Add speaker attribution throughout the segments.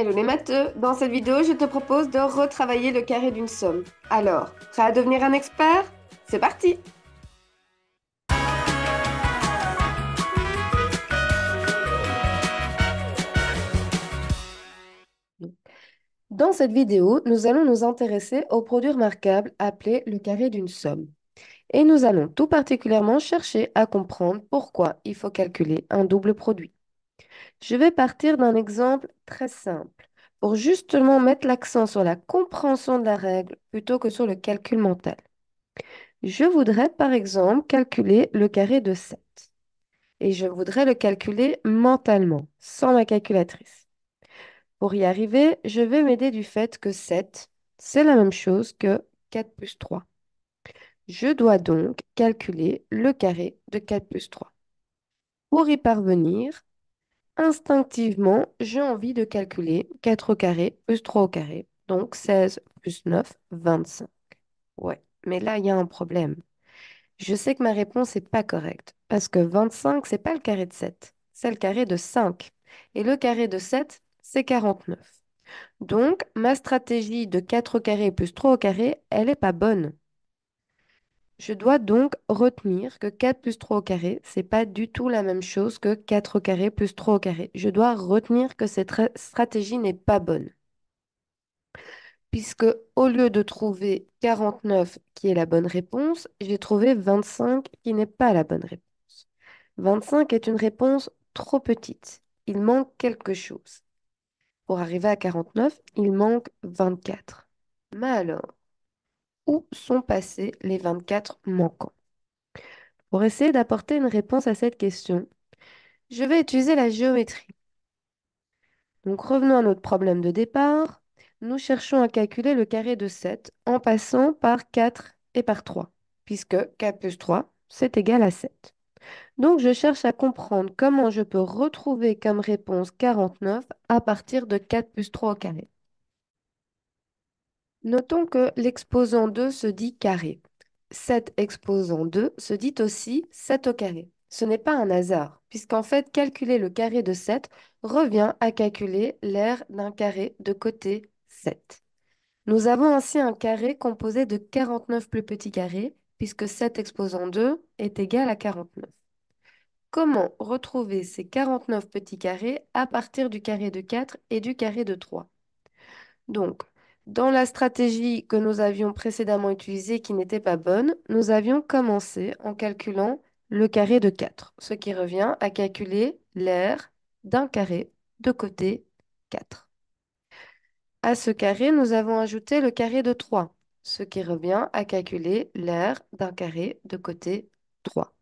Speaker 1: Hello les matheux, dans cette vidéo je te propose de retravailler le carré d'une somme. Alors, prêt à devenir un expert? C'est parti! Dans cette vidéo, nous allons nous intéresser au produit remarquable appelé le carré d'une somme. Et nous allons tout particulièrement chercher à comprendre pourquoi il faut calculer un double produit. Je vais partir d'un exemple très simple pour justement mettre l'accent sur la compréhension de la règle plutôt que sur le calcul mental. Je voudrais par exemple calculer le carré de 7 et je voudrais le calculer mentalement, sans ma calculatrice. Pour y arriver, je vais m'aider du fait que 7, c'est la même chose que 4 plus 3. Je dois donc calculer le carré de 4 plus 3. Pour y parvenir, instinctivement, j'ai envie de calculer 4 au carré plus 3 au carré, donc 16 plus 9, 25. Ouais, mais là, il y a un problème. Je sais que ma réponse n'est pas correcte, parce que 25, c'est pas le carré de 7, c'est le carré de 5. Et le carré de 7, c'est 49. Donc, ma stratégie de 4 au carré plus 3 au carré, elle n'est pas bonne. Je dois donc retenir que 4 plus 3 au carré, c'est pas du tout la même chose que 4 au carré plus 3 au carré. Je dois retenir que cette stratégie n'est pas bonne, puisque au lieu de trouver 49 qui est la bonne réponse, j'ai trouvé 25 qui n'est pas la bonne réponse. 25 est une réponse trop petite. Il manque quelque chose. Pour arriver à 49, il manque 24. Mais alors, où sont passés les 24 manquants? Pour essayer d'apporter une réponse à cette question, je vais utiliser la géométrie. Donc revenons à notre problème de départ. Nous cherchons à calculer le carré de 7 en passant par 4 et par 3, puisque 4 plus 3, c'est égal à 7. Donc, je cherche à comprendre comment je peux retrouver comme réponse 49 à partir de 4 plus 3 au carré. Notons que l'exposant 2 se dit carré. 7 exposant 2 se dit aussi 7 au carré. Ce n'est pas un hasard, puisqu'en fait, calculer le carré de 7 revient à calculer l'aire d'un carré de côté 7. Nous avons ainsi un carré composé de 49 plus petits carrés, puisque 7 exposant 2 est égal à 49. Comment retrouver ces 49 petits carrés à partir du carré de 4 et du carré de 3? Donc, dans la stratégie que nous avions précédemment utilisée qui n'était pas bonne, nous avions commencé en calculant le carré de 4, ce qui revient à calculer l'aire d'un carré de côté 4. À ce carré, nous avons ajouté le carré de 3, ce qui revient à calculer l'aire d'un carré de côté 3.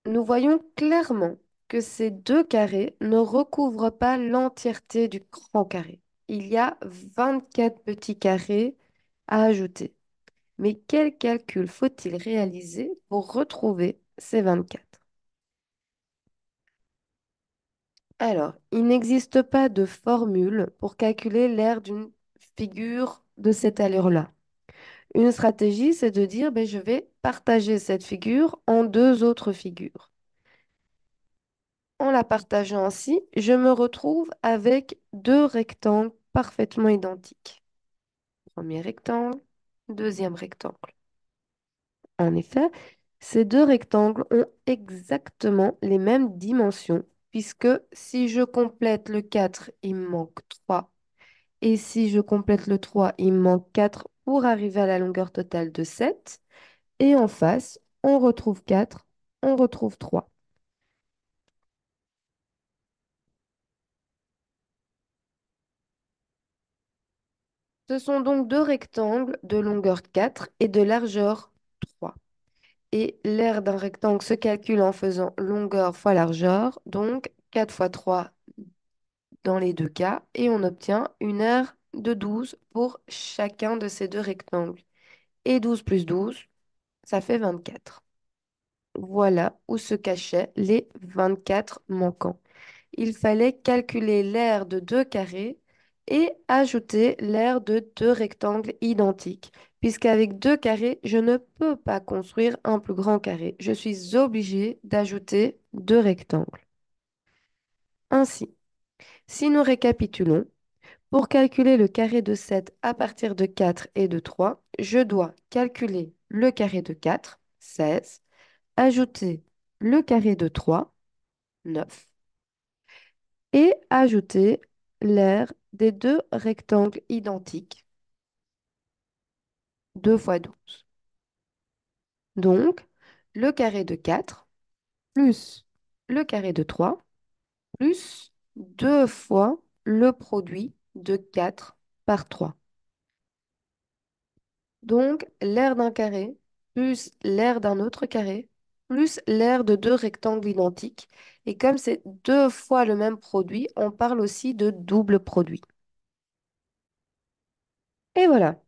Speaker 1: Nous voyons clairement que ces deux carrés ne recouvrent pas l'entièreté du grand carré. Il y a 24 petits carrés à ajouter. Mais quel calcul faut-il réaliser pour retrouver ces 24? Alors, il n'existe pas de formule pour calculer l'aire d'une figure de cette allure-là. Une stratégie, c'est de dire, ben, je vais partager cette figure en deux autres figures. En la partageant ainsi, je me retrouve avec deux rectangles parfaitement identiques. Premier rectangle, deuxième rectangle. En effet, ces deux rectangles ont exactement les mêmes dimensions, puisque si je complète le 4, il me manque 3. Et si je complète le 3, il me manque 4 pour arriver à la longueur totale de 7. Et en face, on retrouve 4, on retrouve 3. Ce sont donc deux rectangles de longueur 4 et de largeur 3. Et l'aire d'un rectangle se calcule en faisant longueur fois largeur, donc 4 fois 3 dans les deux cas, et on obtient une aire de 12 pour chacun de ces deux rectangles. Et 12 plus 12, ça fait 24. Voilà où se cachaient les 24 manquants. Il fallait calculer l'aire de deux carrés et ajouter l'aire de deux rectangles identiques, puisqu'avec deux carrés, je ne peux pas construire un plus grand carré. Je suis obligée d'ajouter deux rectangles. Ainsi, si nous récapitulons, pour calculer le carré de 7 à partir de 4 et de 3, je dois calculer le carré de 4, 16, ajouter le carré de 3, 9, et ajouter l'aire des deux rectangles identiques, 2 fois 12. Donc, le carré de 4 plus le carré de 3 plus 2 fois le produit de 4 par 3. Donc, l'aire d'un carré plus l'aire d'un autre carré plus l'aire de deux rectangles identiques. Et comme c'est deux fois le même produit, on parle aussi de double produit. Et voilà,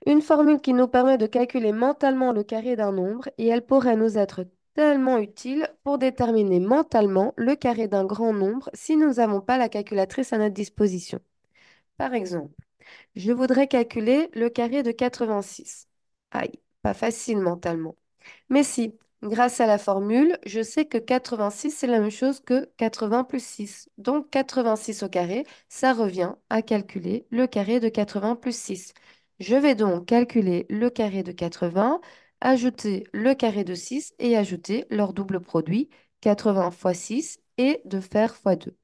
Speaker 1: une formule qui nous permet de calculer mentalement le carré d'un nombre et elle pourrait nous être tellement utile pour déterminer mentalement le carré d'un grand nombre si nous n'avons pas la calculatrice à notre disposition. Par exemple, je voudrais calculer le carré de 86. Aïe, pas facile mentalement. Mais si, grâce à la formule, je sais que 86, c'est la même chose que 80 plus 6. Donc 86 au carré, ça revient à calculer le carré de 80 plus 6. Je vais donc calculer le carré de 80, ajouter le carré de 6 et ajouter leur double produit, 80 fois 6, et de faire fois 2.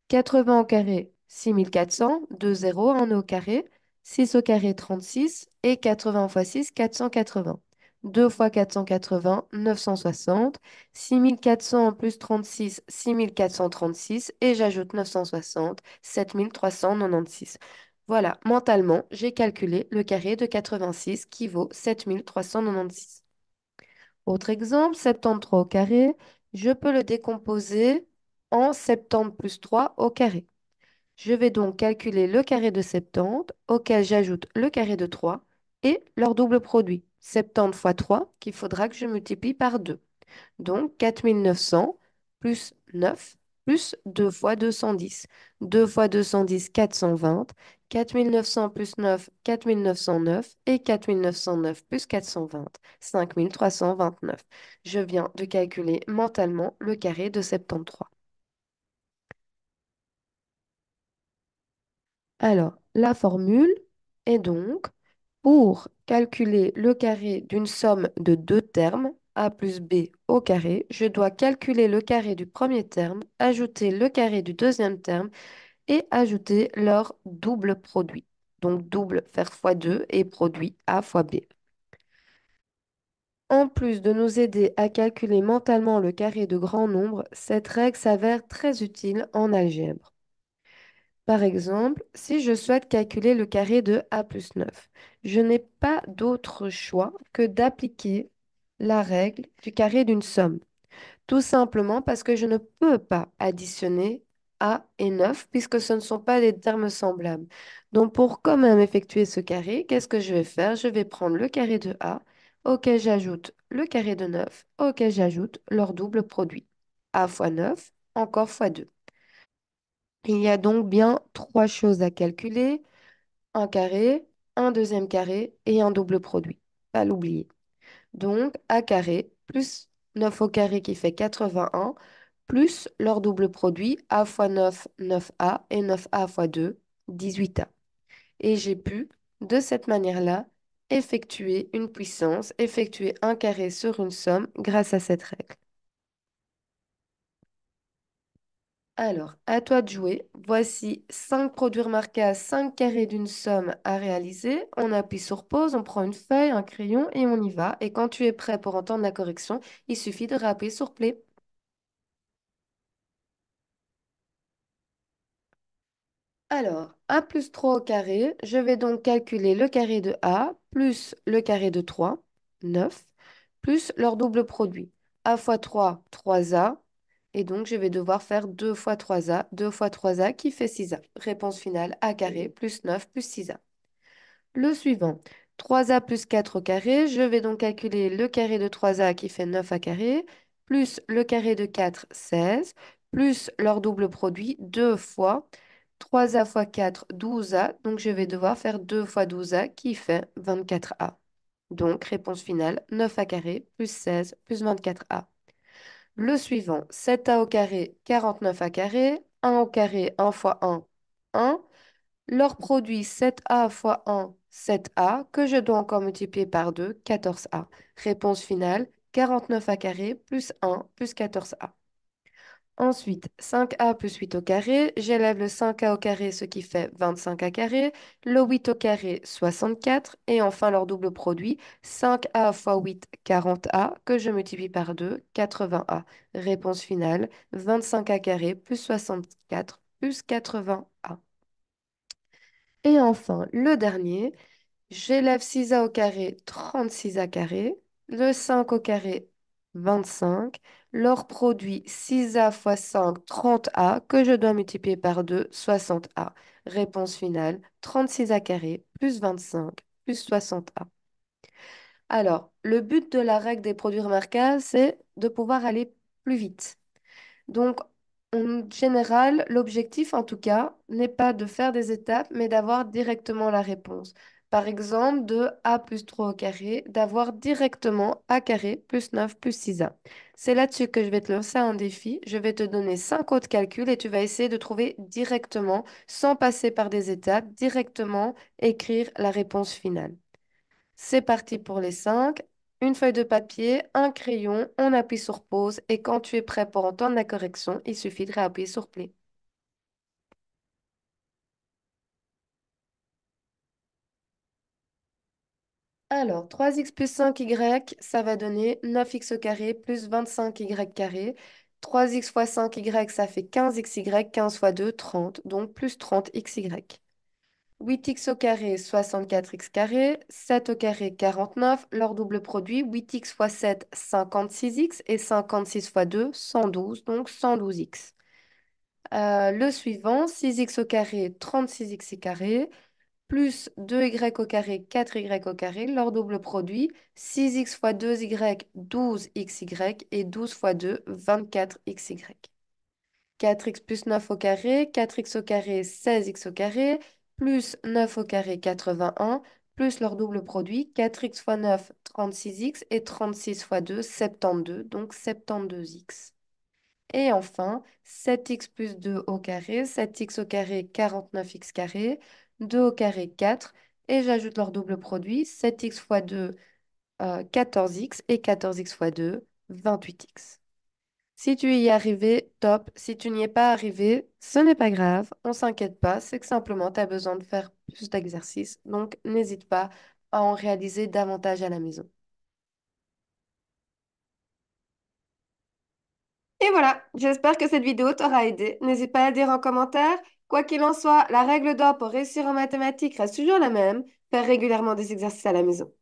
Speaker 1: 80 au carré, 6400, 2 zéros, 1 au carré, 6 au carré, 36, et 80 fois 6, 480. 2 fois 480, 960, 6400 en plus 36, 6436, et j'ajoute 960, 7396. Voilà, mentalement, j'ai calculé le carré de 86 qui vaut 7396. Autre exemple, 73 au carré, je peux le décomposer en 70 plus 3 au carré. Je vais donc calculer le carré de 70, auquel j'ajoute le carré de 3 et leur double produit, 70 fois 3, qu'il faudra que je multiplie par 2. Donc 4900 plus 9 plus 2 fois 210. 2 fois 210, 420. 4900 plus 9, 4909. Et 4909 plus 420, 5329. Je viens de calculer mentalement le carré de 73. Alors, la formule est donc pour calculer le carré d'une somme de deux termes, a plus b au carré, je dois calculer le carré du premier terme, ajouter le carré du deuxième terme et ajouter leur double produit. Donc double faire fois 2 et produit a fois b. En plus de nous aider à calculer mentalement le carré de grands nombres, cette règle s'avère très utile en algèbre. Par exemple, si je souhaite calculer le carré de a plus 9, je n'ai pas d'autre choix que d'appliquer la règle du carré d'une somme. Tout simplement parce que je ne peux pas additionner a et 9 puisque ce ne sont pas des termes semblables. Donc pour quand même effectuer ce carré, qu'est-ce que je vais faire? Je vais prendre le carré de a auquel j'ajoute le carré de 9 auquel j'ajoute leur double produit. A fois 9 encore fois 2. Il y a donc bien trois choses à calculer, un carré, un deuxième carré et un double produit. Pas l'oublier. Donc, a carré plus 9 au carré qui fait 81, plus leur double produit, a fois 9, 9a, et 9a fois 2, 18a. Et j'ai pu, de cette manière-là, effectuer une puissance, effectuer un carré sur une somme grâce à cette règle. Alors, à toi de jouer. Voici 5 produits remarqués à 5 carrés d'une somme à réaliser. On appuie sur pause, on prend une feuille, un crayon et on y va. Et quand tu es prêt pour entendre la correction, il suffit de rappuyer sur play. Alors, a plus 3 au carré, je vais donc calculer le carré de a plus le carré de 3, 9, plus leur double produit. A fois 3, 3a. Et donc, je vais devoir faire 2 fois 3a, 2 fois 3a qui fait 6a. Réponse finale, a carré plus 9 plus 6a. Le suivant, 3a plus 4 au carré. Je vais donc calculer le carré de 3a qui fait 9a carré, plus le carré de 4, 16, plus leur double produit, 2 fois 3a fois 4, 12a. Donc je vais devoir faire 2 fois 12a qui fait 24a. Donc réponse finale, 9a carré plus 16 plus 24a. Le suivant, 7a au carré, 49a carré, 1 au carré, 1 fois 1, 1. Leur produit 7a fois 1, 7a, que je dois encore multiplier par 2, 14a. Réponse finale, 49a carré plus 1 plus 14a. Ensuite, 5a plus 8 au carré, j'élève le 5a au carré, ce qui fait 25a carré, le 8 au carré, 64, et enfin leur double produit, 5a fois 8, 40a, que je multiplie par 2, 80a. Réponse finale, 25a carré plus 64 plus 80a. Et enfin, le dernier, j'élève 6a au carré, 36a carré, le 5 au carré, 25, leur produit 6a fois 5, 30a, que je dois multiplier par 2, 60a. Réponse finale, 36a carré plus 25 plus 60a. Alors, le but de la règle des produits remarquables, c'est de pouvoir aller plus vite. Donc, en général, l'objectif, en tout cas, n'est pas de faire des étapes, mais d'avoir directement la réponse. Par exemple, de a plus 3 au carré, d'avoir directement a carré plus 9 plus 6a. C'est là-dessus que je vais te lancer un défi. Je vais te donner 5 autres calculs et tu vas essayer de trouver directement, sans passer par des étapes, directement écrire la réponse finale. C'est parti pour les 5. Une feuille de papier, un crayon, on appuie sur pause et quand tu es prêt pour entendre la correction, il suffit de réappuyer sur play. Alors, 3x plus 5y, ça va donner 9x au carré plus 25y carré. 3x fois 5y, ça fait 15xy, 15 fois 2, 30, donc plus 30xy. 8x au carré, 64x carré, 7 au carré, 49, leur double produit, 8x fois 7, 56x, et 56 fois 2, 112, donc 112x. Le suivant, 6x au carré, 36x carré, plus 2y au carré, 4y au carré, leur double produit, 6x fois 2y, 12xy, et 12 fois 2, 24xy. 4x plus 9 au carré, 4x au carré, 16x au carré, plus 9 au carré, 81, plus leur double produit, 4x fois 9, 36x, et 36 fois 2, 72, donc 72x. Et enfin, 7x plus 2 au carré, 7x au carré, 49x carré, 2 au carré, 4, et j'ajoute leur double produit, 7x fois 2, 14x, et 14x fois 2, 28x. Si tu y es arrivé, top. Si tu n'y es pas arrivé, ce n'est pas grave. On s'inquiète pas. C'est que simplement, tu as besoin de faire plus d'exercices. Donc, n'hésite pas à en réaliser davantage à la maison. Et voilà, j'espère que cette vidéo t'aura aidé. N'hésite pas à dire en commentaire. Quoi qu'il en soit, la règle d'or pour réussir en mathématiques reste toujours la même. Faire régulièrement des exercices à la maison.